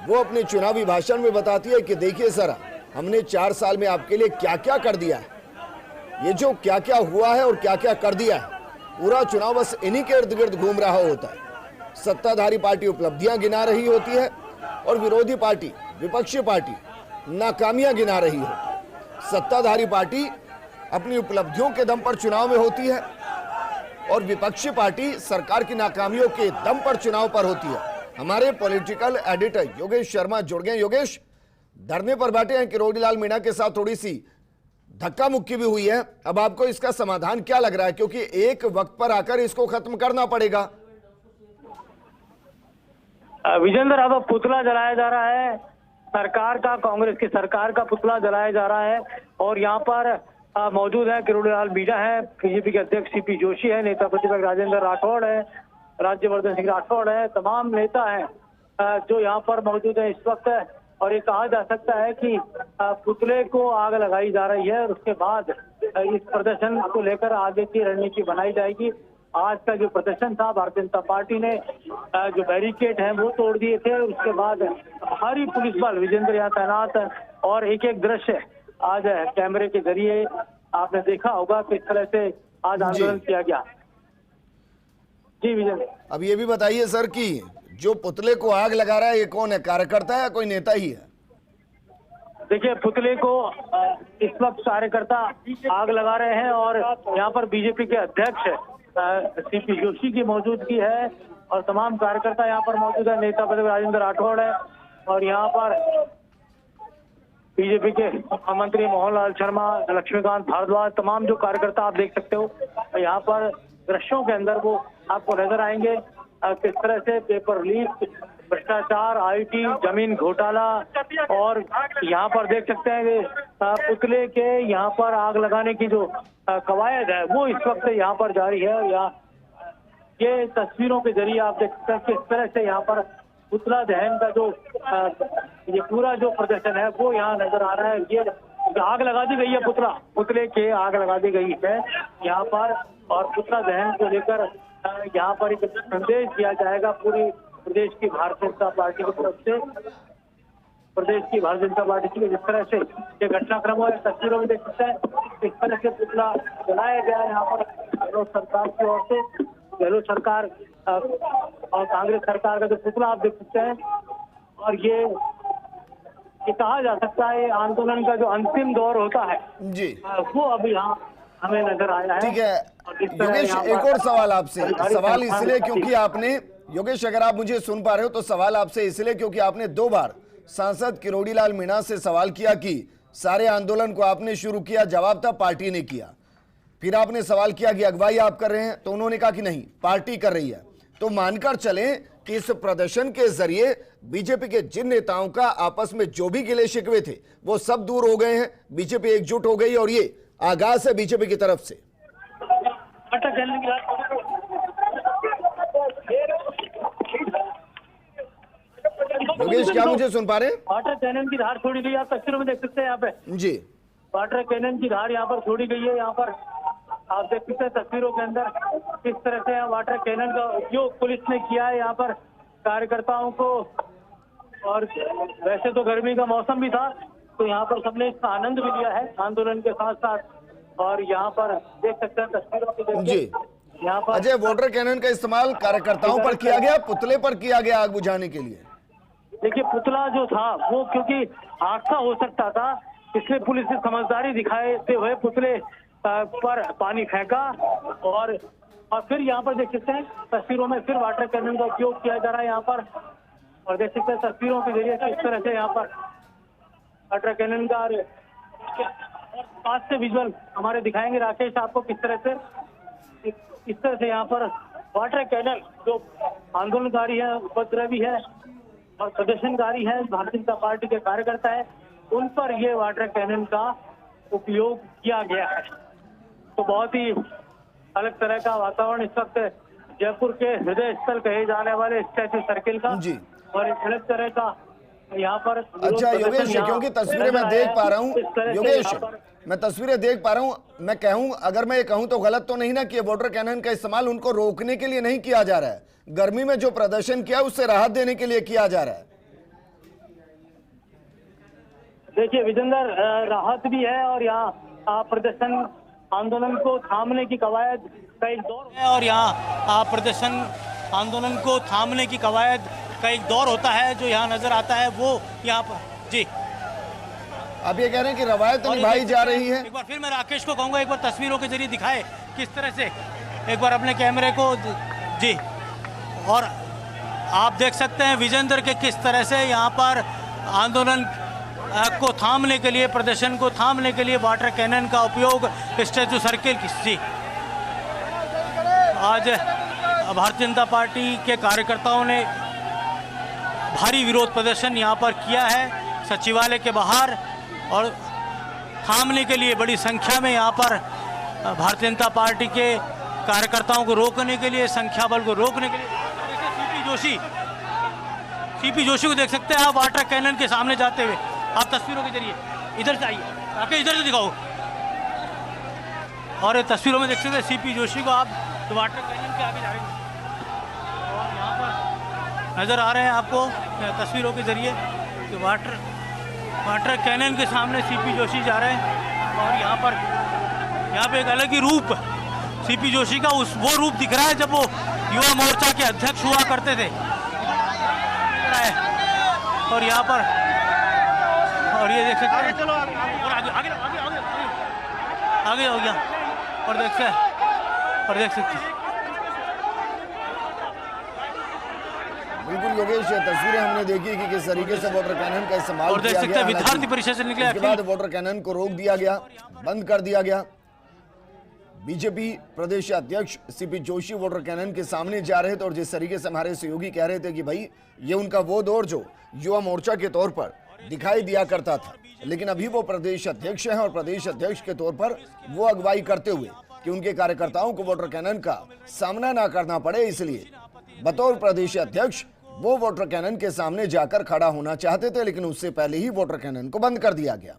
वो अपने चुनावी भाषण में बताती है कि देखिए जरा हमने 4 साल में आपके लिए क्या क्या कर दिया है। ये जो क्या क्या हुआ है और क्या क्या कर दिया है, पूरा चुनाव बस इन्हीं के इर्द गिर्द घूम रहा होता है। सत्ताधारी पार्टी उपलब्धियां गिना रही होती है और विरोधी पार्टी, विपक्षी पार्टी नाकामियां गिना रही होती है। सत्ताधारी पार्टी अपनी उपलब्धियों के दम पर चुनाव में होती है और विपक्षी पार्टी सरकार की नाकामियों के दम पर चुनाव पर होती है। हमारे पॉलिटिकल एडिटर योगेश शर्मा जुड़ गए। योगेश, धरने पर बैठे हैं किरोड़ी लाल मीणा के साथ थोड़ी सी धक्का मुक्की भी हुई है, अब आपको इसका समाधान क्या लग रहा है, क्योंकि एक वक्त पर आकर इसको खत्म करना पड़ेगा। विजेंद्र, अब पुतला जलाया जा रहा है सरकार का, कांग्रेस की सरकार का पुतला जलाया जा रहा है और यहाँ पर मौजूद है किरोड़ी लाल मीणा है, बीजेपी के अध्यक्ष सीपी जोशी है, नेता प्रतिपक्ष राजेंद्र राठौड़ है, राज्यवर्धन सिंह राठौड़ है, तमाम नेता हैं जो यहाँ पर मौजूद है इस वक्त। और ये कहा जा सकता है कि पुतले को आग लगाई जा रही है और उसके बाद इस प्रदर्शन को लेकर आगे की रणनीति बनाई जाएगी। आज का जो प्रदर्शन था, भारतीय जनता पार्टी ने जो बैरिकेड है वो तोड़ दिए थे, उसके बाद भारी पुलिस बल विजेंद्र यहाँ तैनात है और एक एक दृश्य आज कैमरे के जरिए आपने देखा होगा किस तरह से आज आंदोलन किया गया। जी विजेंद्र, अब ये भी बताइए सर कि जो पुतले को आग लगा रहा है ये कौन है, कार्यकर्ता है या कोई नेता ही है? देखिए, पुतले को इस वक्त कार्यकर्ता आग लगा रहे हैं और यहाँ पर बीजेपी के अध्यक्ष सीपी जोशी की मौजूदगी है और तमाम कार्यकर्ता यहाँ पर मौजूद है, नेता प्रतिपक्ष राजेंद्र राठौड़ है और यहाँ पर बीजेपी के मंत्री मोहनलाल शर्मा, लक्ष्मीकांत भारद्वाज, तमाम जो कार्यकर्ता आप देख सकते हो यहाँ पर दृश्यों के अंदर वो आपको नजर आएंगे किस तरह से पेपर लीक, भ्रष्टाचार, आईटी, जमीन घोटाला और यहाँ पर देख सकते हैं पुतले के यहाँ पर आग लगाने की जो कवायद है वो इस वक्त यहाँ पर जारी है। और यहाँ ये तस्वीरों के जरिए आप देख सकते हैं किस तरह से यहाँ पर पुतला दहन का जो ये पूरा जो प्रदर्शन है वो यहाँ नजर आ रहा है। ये आग लगा दी गई है, पुतले के आग लगा दी गई है यहाँ पर और पुतला दहन को लेकर यहाँ पर एक संदेश दिया जाएगा पूरी प्रदेश की भारतीय जनता पार्टी की तरफ से। प्रदेश की भारतीय जनता पार्टी की जिस तरह से ये घटनाक्रम है तस्वीरों में देख सकते हैं, इस तरह से पुतला जलाया गया यहाँ पर गहलोत सरकार की ओर से। गहलोत सरकार और कांग्रेस सरकार का जो पुतला आप देख सकते हैं और ये कहा जा सकता है आंदोलन का जो अंतिम दौर होता है जी वो अभी यहाँ हमें नजर आया है। ठीक है योगेश, एक और सवाल आपसे, सवाल इसलिए क्योंकि आपने, योगेश अगर आप मुझे सुन पा रहे हो तो सवाल आपसे इसलिए क्योंकि आपने 2 बार सांसद किरोड़ी लाल मीणा से सवाल किया कि सारे आंदोलन को आपने शुरू किया, जवाब था पार्टी ने किया। फिर आपने सवाल किया कि अगुवाई आप कर रहे हैं, तो उन्होंने कहा कि नहीं पार्टी कर रही है। तो मानकर चलें कि इस प्रदर्शन के जरिए बीजेपी के जिन नेताओं का आपस में जो भी गिले शिकवे थे वो सब दूर हो गए हैं, बीजेपी एकजुट हो गई और ये आगाज है बीजेपी की तरफ से। योगेश, क्या मुझे सुन पा रहे हैं? वाटर कैनन की धार छोड़ी गई, आप तस्वीरों में देख सकते हैं यहाँ पे जी वाटर कैनन की धार यहाँ पर छोड़ी गई है। यहाँ पर आप देख सकते हैं तस्वीरों के अंदर किस तरह से वाटर कैनन का उपयोग पुलिस ने किया है यहाँ पर कार्यकर्ताओं को। और वैसे तो गर्मी का मौसम भी था तो यहाँ पर सबने इसका आनंद भी लिया है आंदोलन के साथ साथ। और यहाँ पर देख सकते हैं तस्वीरों के जी यहाँ पर अजय, वाटर कैनन का इस्तेमाल कार्यकर्ताओं पर किया गया, पुतले पर किया गया आग बुझाने के लिए। देखिए, पुतला जो था वो क्योंकि हादसा हो सकता था इसलिए पुलिस ने समझदारी दिखाते हुए पुतले पर पानी फेंका और फिर यहाँ पर देख सकते हैं तस्वीरों में फिर वाटर कैनन का उपयोग किया जा रहा है यहाँ पर। और देख सकते हैं तस्वीरों के जरिए किस तरह से यहाँ पर वाटर कैनन का पास से विजुअल हमारे दिखाएंगे राकेश आपको किस तरह से यहाँ पर वाटर कैनन जो आंदोलनकारी है, उपद्रवी है और प्रदर्शनकारी है, भारतीय जनता पार्टी के कार्यकर्ता है, उन पर ये वाटर कैनन का उपयोग किया गया है। तो बहुत ही अलग तरह का वातावरण इस वक्त जयपुर के हृदय स्थल कहे जाने वाले स्टैच्यू सर्किल का जी और एक अलग तरह का यहाँ पर। अच्छा योगेश, क्योंकि तस्वीरें मैं देख पा रहा हूँ, योगेश मैं तस्वीरें देख पा रहा हूँ, मैं कहूँ अगर मैं ये कहूँ तो गलत तो नहीं ना कि वाटर कैनन का इस्तेमाल उनको रोकने के लिए नहीं किया जा रहा है, गर्मी में जो प्रदर्शन किया उससे राहत देने के लिए किया जा रहा है। देखिए विजेंद्र, राहत भी है और यहाँ प्रदर्शन आंदोलन को थामने की कवायद का एक दौर है और यहाँ प्रदर्शन आंदोलन को थामने की कवायद का एक दौर होता है जो यहाँ नजर आता है वो यहाँ पर। जी आप ये कह रहे हैं कि रवायत निभाई जा रही है। एक बार फिर मैं राकेश को कहूंगा एक बार तस्वीरों के जरिए दिखाए किस तरह से एक बार अपने कैमरे को जी, और आप देख सकते हैं विजेंद्र के किस तरह से यहाँ पर आंदोलन को थामने के लिए, प्रदर्शन को थामने के लिए वाटर कैनन का उपयोग स्टैचू सर्किल की जी। आज भारतीय जनता पार्टी के कार्यकर्ताओं ने भारी विरोध प्रदर्शन यहाँ पर किया है सचिवालय के बाहर, और थामने के लिए बड़ी संख्या में यहाँ पर भारतीय जनता पार्टी के कार्यकर्ताओं को रोकने के लिए, संख्या बल को रोकने के लिए सीपी जोशी को देख सकते हैं आप वाटर कैनन के सामने जाते हुए। आप तस्वीरों के जरिए इधर से आइए, आके इधर से दिखाओ, और ये तस्वीरों में देख सकते हैं सीपी जोशी को आप तो वाटर कैनन के आगे जा रहे हैं, और यहाँ पर नज़र आ रहे हैं आपको तस्वीरों के जरिए कि वाटर कैनन के सामने सीपी जोशी जा रहे हैं। और यहाँ पे एक अलग ही रूप सीपी जोशी का वो रूप दिख रहा है जब वो युवा मोर्चा के अध्यक्ष हुआ करते थे। और यहाँ पर, और ये देख सकते हैं, चलो और आगे हो गया, और देख सकते हैं बिल्कुल योगेश, तस्वीरें हमने देखी कि किस तरीके से वाटर कैनन का इस्तेमाल और देख सकते हैं विद्यार्थी परिषद से निकले, उसके बाद वाटर कैनन को रोक दिया गया, बंद कर दिया गया। बीजेपी प्रदेश अध्यक्ष सीपी जोशी वाटर कैनन के सामने जा रहे थे, और जिस तरीके से हमारे सहयोगी कह रहे थे कि भाई ये उनका वो दौर जो युवा मोर्चा के तौर पर दिखाई दिया करता था, लेकिन अभी वो प्रदेश अध्यक्ष हैं, और प्रदेश अध्यक्ष के तौर पर वो अगुवाई करते हुए कि उनके कार्यकर्ताओं को वाटर कैनन का सामना ना करना पड़े, इसलिए बतौर प्रदेश अध्यक्ष वो वाटर कैनन के सामने जाकर खड़ा होना चाहते थे, लेकिन उससे पहले ही वाटर कैनन को बंद कर दिया गया।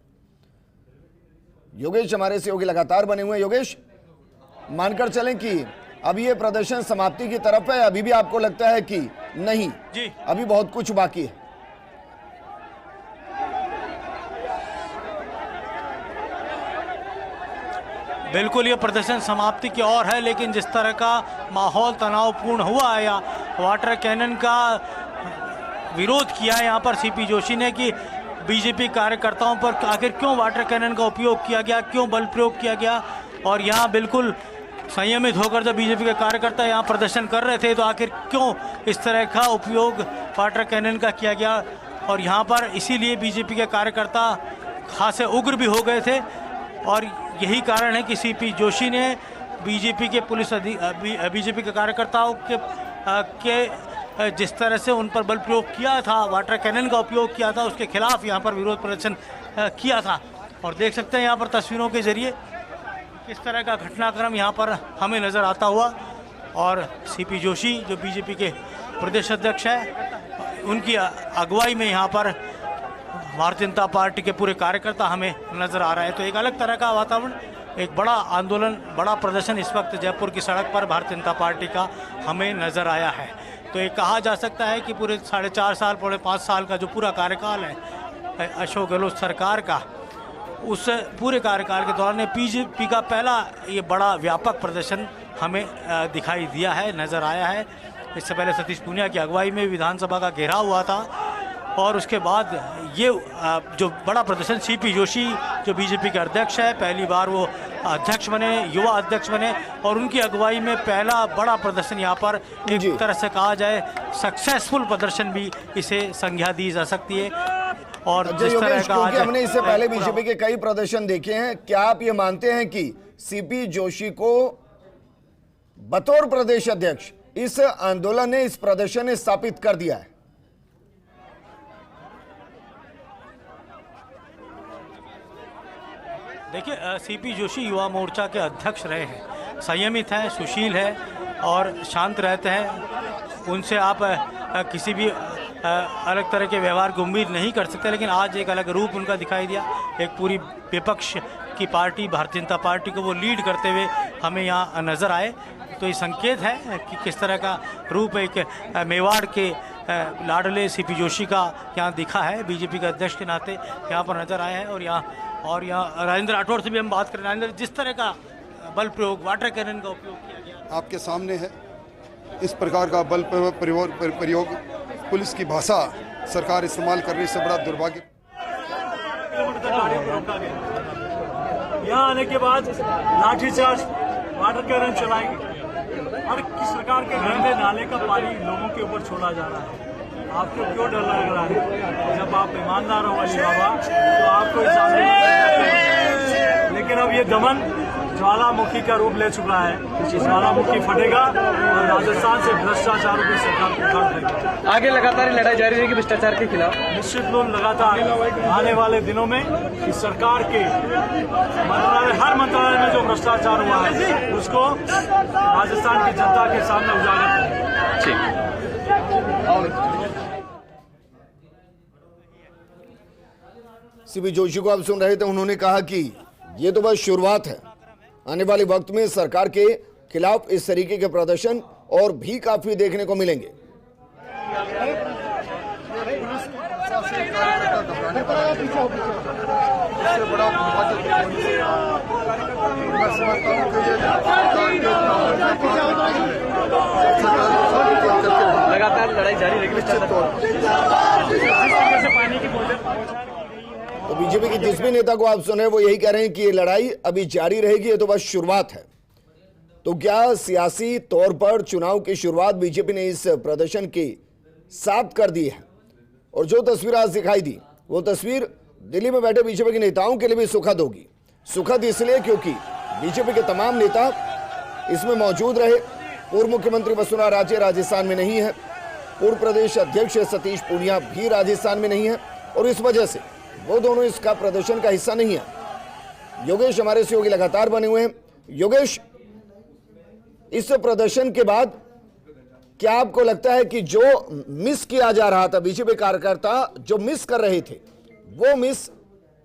योगेश हमारे सहयोगी लगातार बने हुए। योगेश, मानकर चलें कि अभी ये प्रदर्शन समाप्ति की तरफ है, अभी भी आपको लगता है कि नहीं जी अभी बहुत कुछ बाकी है? बिल्कुल, ये प्रदर्शन समाप्ति की ओर है, लेकिन जिस तरह का माहौल तनावपूर्ण हुआ है या वाटर कैनन का विरोध किया है यहाँ पर सीपी जोशी ने कि बीजेपी कार्यकर्ताओं पर आखिर क्यों वाटर कैनन का उपयोग किया गया, क्यों बल प्रयोग किया गया, और यहाँ बिल्कुल संयमित होकर जब बीजेपी के कार्यकर्ता यहाँ प्रदर्शन कर रहे थे तो आखिर क्यों इस तरह का उपयोग वाटर कैनन का किया गया। और यहाँ पर इसीलिए बीजेपी के कार्यकर्ता खासे उग्र भी हो गए थे, और यही कारण है कि सीपी जोशी ने बीजेपी के बीजेपी के कार्यकर्ताओं के जिस तरह से उन पर बल प्रयोग किया था, वाटर कैनन का उपयोग किया था, उसके खिलाफ यहाँ पर विरोध प्रदर्शन किया था। और देख सकते हैं यहाँ पर तस्वीरों के जरिए किस तरह का घटनाक्रम यहाँ पर हमें नज़र आता हुआ। और सीपी जोशी जो बीजेपी के प्रदेश अध्यक्ष हैं, उनकी अगुवाई में यहाँ पर भारतीय जनता पार्टी के पूरे कार्यकर्ता हमें नज़र आ रहे हैं। तो एक अलग तरह का वातावरण, एक बड़ा आंदोलन, बड़ा प्रदर्शन इस वक्त जयपुर की सड़क पर भारतीय जनता पार्टी का हमें नज़र आया है। तो ये कहा जा सकता है कि पूरे 4.5 साल, पौने 5 साल का जो पूरा कार्यकाल है अशोक गहलोत सरकार का, उस पूरे कार्यकाल के दौरान बीजेपी का पहला ये बड़ा व्यापक प्रदर्शन हमें दिखाई दिया है, नज़र आया है। इससे पहले सतीश पूनिया की अगुवाई में विधानसभा का घेराव हुआ था, और उसके बाद ये जो बड़ा प्रदर्शन सीपी जोशी जो बीजेपी के अध्यक्ष है, पहली बार वो अध्यक्ष बने, युवा अध्यक्ष बने, और उनकी अगुवाई में पहला बड़ा प्रदर्शन यहाँ पर एक तरह से कहा जाए सक्सेसफुल प्रदर्शन भी इसे संज्ञा दी जा सकती है। और जिस तरह का क्योंकि हमने इससे पहले बीजेपी के कई प्रदर्शन देखे हैं, क्या आप ये मानते हैं कि सीपी जोशी को बतौर प्रदेश अध्यक्ष इस आंदोलन ने, इस प्रदर्शन ने स्थापित कर दिया है? देखिए, सीपी जोशी युवा मोर्चा के अध्यक्ष रहे हैं, संयमित हैं, सुशील है और शांत रहते हैं। उनसे आप किसी भी अलग तरह के व्यवहार की उम्मीद नहीं कर सकते, लेकिन आज एक अलग रूप उनका दिखाई दिया। एक पूरी विपक्ष की पार्टी भारतीय जनता पार्टी को वो लीड करते हुए हमें यहाँ नज़र आए। तो ये संकेत है कि किस तरह का रूप एक मेवाड़ के लाडले सीपी जोशी का यहाँ दिखा है, बीजेपी के अध्यक्ष के नाते यहाँ पर नज़र आया है। और यहाँ राजेंद्र राठौड़ से भी हम बात करें। राजेंद्र, जिस तरह का बल प्रयोग, वाटर कैनन का उपयोग किया गया आपके सामने है, इस प्रकार का बल प्रयोग पुलिस की भाषा सरकार इस्तेमाल करने से बड़ा दुर्भाग्य। यहाँ आने के बाद लाठीचार्ज, वाटर कैनन चलाएंगे। और सरकार के गंदे नाले का पानी लोगों के ऊपर छोड़ा जा रहा है। आपको क्यों डर लग रहा है? जब आप ईमानदार हो अली बाबा तो आपको लेकिन अब ये दमन ज्वालामुखी का रूप ले चुका है। ज्वालामुखी फटेगा और राजस्थान से भ्रष्टाचारों की सरकार को उखाड़ देगा। आगे लगातार लड़ाई जारी रहेगी भ्रष्टाचार के खिलाफ। निश्चित रूप लगातार आने वाले दिनों में इस सरकार के मंत्रालय, हर मंत्रालय में जो भ्रष्टाचार हुआ है उसको राजस्थान की जनता के सामने उजागर करेंगे। सीपी जोशी को आप सुन रहे थे। उन्होंने कहा कि ये तो बस शुरुआत है, आने वाले वक्त में सरकार के खिलाफ इस तरीके के प्रदर्शन और भी काफी देखने को मिलेंगे। लगातार लड़ाई जारी रहेगी। तो बीजेपी के जिस भी नेता को आप सुने वो यही कह रहे हैं कि ये लड़ाई अभी जारी रहेगी, ये तो बस शुरुआत है। तो क्या सियासी तौर पर चुनाव की शुरुआत बीजेपी ने इस प्रदर्शन के साथ कर दी है? और जो तस्वीर आज दिखाई दी वो तस्वीर दिल्ली में बैठे बीजेपी के नेताओं के लिए भी सुखद होगी। सुखद इसलिए क्योंकि बीजेपी के तमाम नेता इसमें मौजूद रहे। पूर्व मुख्यमंत्री वसुंधरा राजे राजस्थान में नहीं है, पूर्व प्रदेश अध्यक्ष सतीश पूनिया भी राजस्थान में नहीं है और इस वजह से वो दोनों इसका प्रदर्शन का हिस्सा नहीं है। योगेश हमारे सहयोगी लगातार बने हुए हैं। योगेश, इस प्रदर्शन के बाद क्या आपको लगता है कि जो मिस किया जा रहा था, बीजेपी कार्यकर्ता जो मिस कर रहे थे वो मिस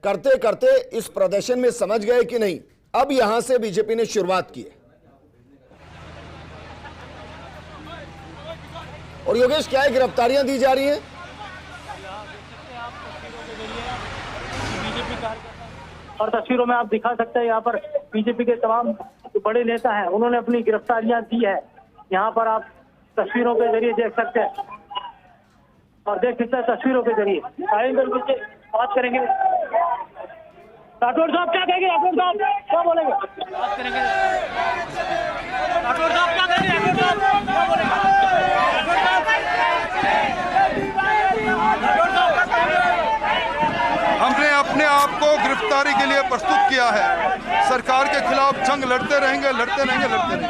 करते करते इस प्रदर्शन में समझ गए कि नहीं अब यहां से बीजेपी ने शुरुआत की है? और योगेश, क्या गिरफ्तारियां दी जा रही हैं? और तस्वीरों में आप दिखा सकते हैं यहाँ पर बीजेपी के तमाम जो बड़े नेता हैं उन्होंने अपनी गिरफ्तारियां दी है। यहाँ पर आप तस्वीरों के जरिए देख सकते हैं और देख सकते हैं तस्वीरों के जरिए बात करेंगे। राठौड़ साहब क्या कहेंगे? राठौड़ साहब क्या बोलेंगे? बात करेंगे। राठौड़ साहब क्या कहेंगे? राठौड़ साहब क्या बोलेंगे? हमने अपने आप को गिरफ्तारी के लिए प्रस्तुत किया है। सरकार के खिलाफ जंग लड़ते रहेंगे, लड़ते रहेंगे, लड़ते रहेंगे।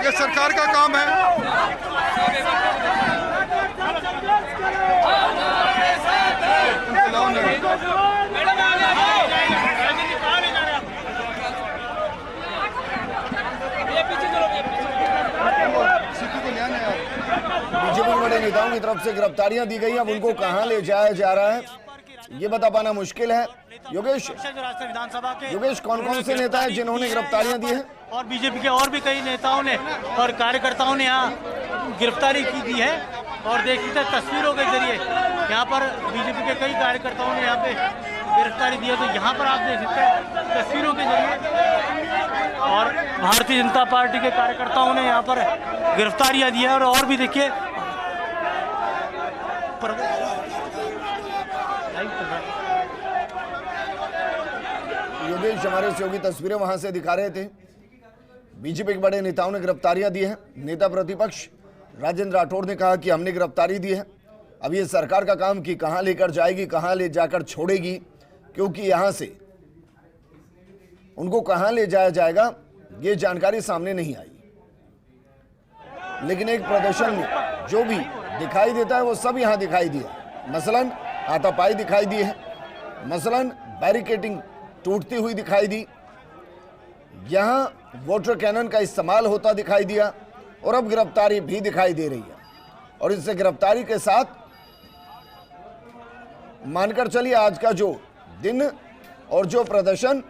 ये सरकार का काम है। बीजेपी के बड़े नेताओं की तरफ से गिरफ्तारियां दी गई, अब उनको कहां ले जाया जा रहा है ये बता पाना मुश्किल है। योगेश, कौन कौन से नेता हैं जिन्होंने गिरफ्तारियां दी हैं? और बीजेपी के और भी कई नेताओं ने और कार्यकर्ताओं ने यहाँ गिरफ्तारी की दी है। और देख सकते हैं तस्वीरों के जरिए यहाँ पर बीजेपी के कई कार्यकर्ताओं ने यहाँ पे गिरफ्तारी दी है। तो यहाँ पर आप देख सकते हैं तस्वीरों के जरिए और भारतीय जनता पार्टी के कार्यकर्ताओं ने यहाँ पर गिरफ्तारियां दी है। और भी देखिए योगेश हमारे सहयोगी तस्वीरें वहां से दिखा रहे थे। बीजेपी के बड़े नेताओं ने गिरफ्तारियां दी हैं। नेता प्रतिपक्ष राजेंद्र राठौड़ ने कहा कि हमने गिरफ्तारी दी है, अब ये सरकार का काम कि कहां लेकर जाएगी, कहां ले जाकर छोड़ेगी, क्योंकि यहां से उनको कहां ले जाया जाएगा ये जानकारी सामने नहीं आई। लेकिन एक प्रदर्शन में जो भी दिखाई देता है वो सब यहां दिखाई दिया। मसलन हाथापाई दिखाई दी है, मसलन बैरिकेडिंग टूटती हुई दिखाई दी, यहां वाटर कैनन का इस्तेमाल होता दिखाई दिया और अब गिरफ्तारी भी दिखाई दे रही है। और इससे गिरफ्तारी के साथ मानकर चलिए आज का जो दिन और जो प्रदर्शन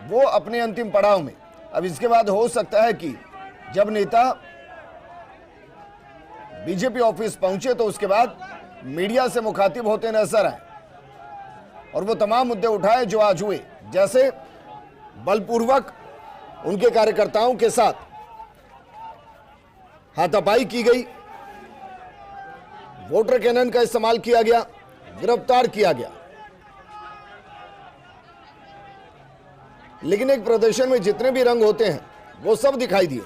वो अपने अंतिम पड़ाव में। अब इसके बाद हो सकता है कि जब नेता बीजेपी ऑफिस पहुंचे तो उसके बाद मीडिया से मुखातिब होते नजर आए और वो तमाम मुद्दे उठाए जो आज हुए, जैसे बलपूर्वक उनके कार्यकर्ताओं के साथ हाथापाई की गई, वोटर कैनन का इस्तेमाल किया गया, गिरफ्तार किया गया। लेकिन एक प्रदर्शन में जितने भी रंग होते हैं वो सब दिखाई दिए।